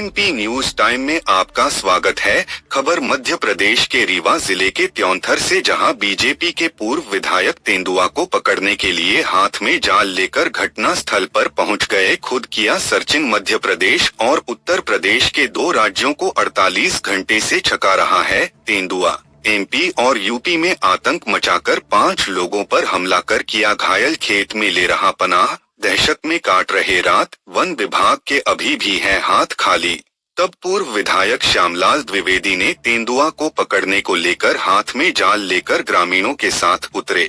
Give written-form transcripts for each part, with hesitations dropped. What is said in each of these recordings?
MP news time में आपका स्वागत है। खबर मध्य प्रदेश के रीवा जिले के त्योंथर से, जहां बीजेपी के पूर्व विधायक तेंदुआ को पकड़ने के लिए हाथ में जाल लेकर घटना स्थल पर पहुंच गए। खुद किया सर्चिंग। मध्य प्रदेश और उत्तर प्रदेश के दो राज्यों को 48 घंटे से छका रहा है तेंदुआ। एमपी और यूपी में आतंक मचाकर 5 लोगों पर हमला कर किया घायल। खेत में ले रहा पनाह, दहशत में काट रहे रात। वन विभाग के अभी भी है हाथ खाली। तब पूर्व विधायक श्यामलाल द्विवेदी ने तेंदुआ को पकड़ने को लेकर हाथ में जाल लेकर ग्रामीणों के साथ उतरे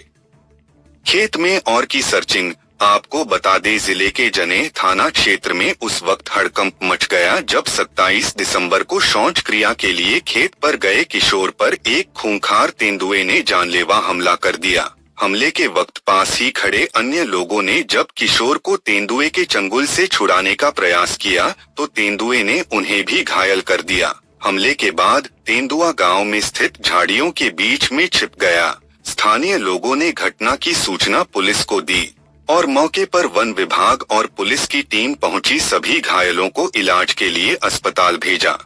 खेत में और की सर्चिंग। आपको बता दें, जिले के जनेह थाना क्षेत्र में उस वक्त हड़कंप मच गया जब 27 दिसंबर को शौच क्रिया के लिए खेत पर गए किशोर पर एक खूंखार तेंदुए ने जानलेवा हमला कर दिया। हमले के वक्त पास ही खड़े अन्य लोगों ने जब किशोर को तेंदुए के चंगुल से छुड़ाने का प्रयास किया तो तेंदुए ने उन्हें भी घायल कर दिया। हमले के बाद तेंदुआ गांव में स्थित झाड़ियों के बीच में छिप गया। स्थानीय लोगों ने घटना की सूचना पुलिस को दी और मौके पर वन विभाग और पुलिस की टीम पहुंची। सभी घायलों को इलाज के लिए अस्पताल भेजा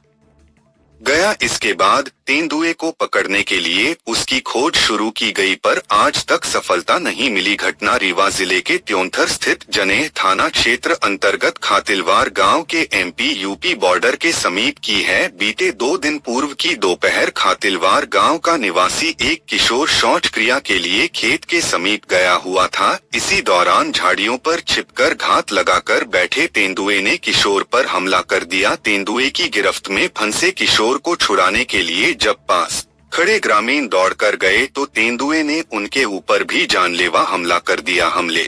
गया। इसके बाद तेंदुए को पकड़ने के लिए उसकी खोज शुरू की गई, पर आज तक सफलता नहीं मिली। घटना रीवा जिले के त्योंथर स्थित जनेह थाना क्षेत्र अंतर्गत खातिलवार गांव के एमपी यूपी बॉर्डर के समीप की है। बीते 2 दिन पूर्व की दोपहर खातिलवार गांव का निवासी एक किशोर शौच क्रिया के लिए खेत के समीप गया हुआ था। इसी दौरान झाड़ियों पर छिपकर घात लगाकर बैठे तेंदुए ने किशोर पर हमला कर दिया। तेंदुए की गिरफ्त में फंसे किशोर को छुड़ाने के लिए जब पास खड़े ग्रामीण दौड़कर गए तो तेंदुए ने उनके ऊपर भी जानलेवा हमला कर दिया। हमले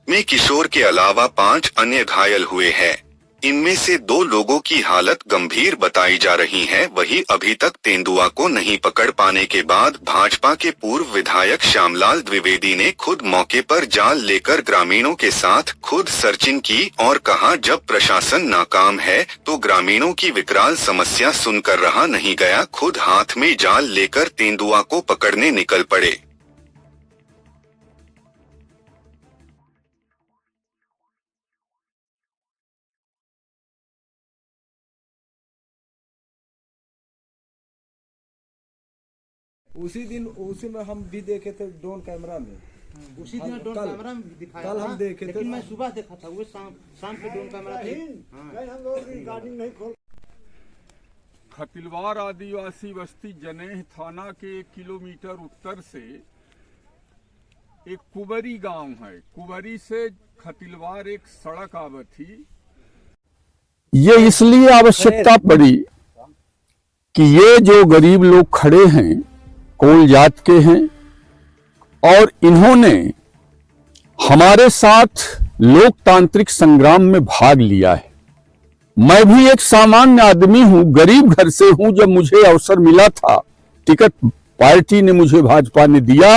में किशोर के अलावा 5 अन्य घायल हुए हैं। इनमें से 2 लोगों की हालत गंभीर बताई जा रही है। वहीं अभी तक तेंदुआ को नहीं पकड़ पाने के बाद भाजपा के पूर्व विधायक श्यामलाल द्विवेदी ने खुद मौके पर जाल लेकर ग्रामीणों के साथ खुद सर्चिंग की और कहा, जब प्रशासन नाकाम है तो ग्रामीणों की विकराल समस्या सुनकर रहा नहीं गया। खुद हाथ में जाल लेकर तेंदुआ को पकड़ने निकल पड़े। उसी में हम भी देखे थे ड्रोन कैमरा में। उसी दिन ड्रोन कैमरा में दिखाया कल हम देखे थे, लेकिन मैं सुबह देखा था। वो शाम के ड्रोन कैमरा थे। हम लोग रिकॉर्डिंग नहीं खोल। खतिलवार आदिवासी बस्ती जनेह थाना के 1 किलोमीटर उत्तर से एक कुबरी गांव है। कुबरी से खतिलवार एक सड़क आवत थी। ये इसलिए आवश्यकता पड़ी कि ये जो गरीब लोग खड़े हैं कोल जात के हैं और इन्होंने हमारे साथ लोकतांत्रिक संग्राम में भाग लिया है। मैं भी एक सामान्य आदमी हूं, गरीब घर से हूं। जब मुझे अवसर मिला था, टिकट पार्टी ने मुझे, भाजपा ने दिया,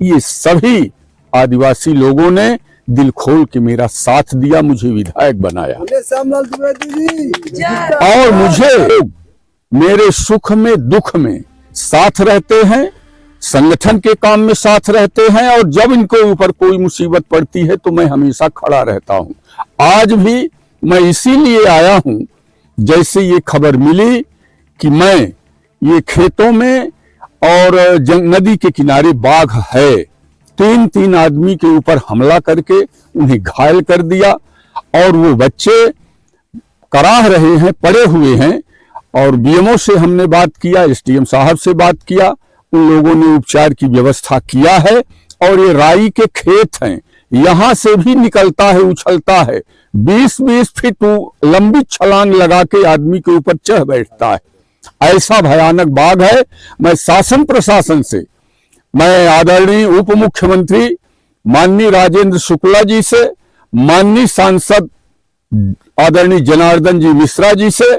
ये सभी आदिवासी लोगों ने दिल खोल के मेरा साथ दिया, मुझे विधायक बनाया और मुझे मेरे सुख में दुख में साथ रहते हैं, संगठन के काम में साथ रहते हैं और जब इनको ऊपर कोई मुसीबत पड़ती है तो मैं हमेशा खड़ा रहता हूं। आज भी मैं इसीलिए आया हूं, जैसे ये खबर मिली कि मैं ये खेतों में और नदी के किनारे बाघ है, 3 आदमी के ऊपर हमला करके उन्हें घायल कर दिया और वो बच्चे कराह रहे हैं, पड़े हुए हैं। और बीएमओ से हमने बात किया, एसडीएम साहब से बात किया, उन लोगों ने उपचार की व्यवस्था किया है। और ये राई के खेत हैं, यहां से भी निकलता है, उछलता है, 20-20 फीट लंबी छलांग लगा के आदमी के ऊपर चढ़ बैठता है। ऐसा भयानक बाघ है। मैं शासन प्रशासन से, मैं आदरणीय उप मुख्यमंत्री माननीय राजेंद्र शुक्ला जी से, माननीय सांसद आदरणीय जनार्दन जी मिश्रा जी से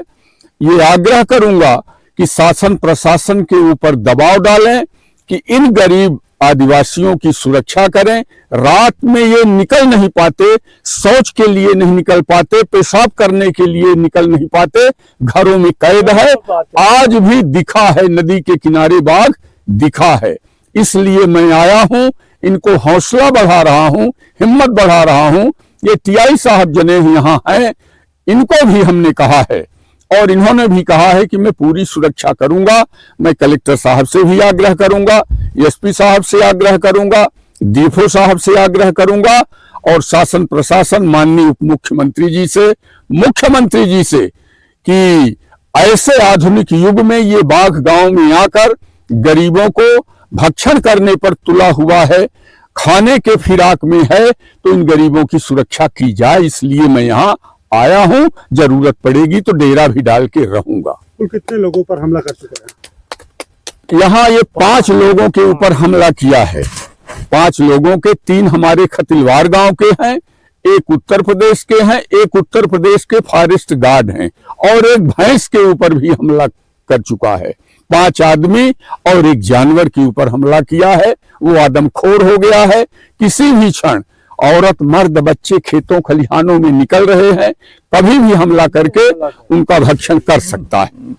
ये आग्रह करूंगा कि शासन प्रशासन के ऊपर दबाव डालें कि इन गरीब आदिवासियों की सुरक्षा करें। रात में ये निकल नहीं पाते, शौच के लिए नहीं निकल पाते, पेशाब करने के लिए निकल नहीं पाते, घरों में कैद है। आज भी दिखा है, नदी के किनारे बाघ दिखा है। इसलिए मैं आया हूं, इनको हौसला बढ़ा रहा हूं, हिम्मत बढ़ा रहा हूं। ये टीआई साहब जने यहाँ हैं, इनको भी हमने कहा है और इन्होंने भी कहा है कि मैं पूरी सुरक्षा करूंगा। मैं कलेक्टर साहब से भी आग्रह करूंगा, एसपी साहब से आग्रह करूंगा, डीएफओ साहब से आग्रह करूंगा और शासन प्रशासन माननीय उप मुख्यमंत्री जी से, मुख्यमंत्री जी से कि ऐसे आधुनिक युग में ये बाघ गांव में आकर गरीबों को भक्षण करने पर तुला हुआ है, खाने के फिराक में है, तो इन गरीबों की सुरक्षा की जाए। इसलिए मैं यहाँ आया हूँ, जरूरत पड़ेगी तो डेरा भी डाल के रहूंगा। कुल कितने लोगों पर हमला कर चुके हैं? यहाँ ये 5 लोगों के ऊपर हमला किया है। 5 लोगों के 3 हमारे खतिलवार गांव के हैं, एक उत्तर प्रदेश के हैं, एक उत्तर प्रदेश के फॉरेस्ट गार्ड हैं और एक भैंस के ऊपर भी हमला कर चुका है। 5 आदमी और एक जानवर के ऊपर हमला किया है। वो आदमखोर हो गया है। किसी भी क्षण औरत, मर्द, बच्चे खेतों खलिहानों में निकल रहे हैं, कभी भी हमला करके उनका भक्षण कर सकता है।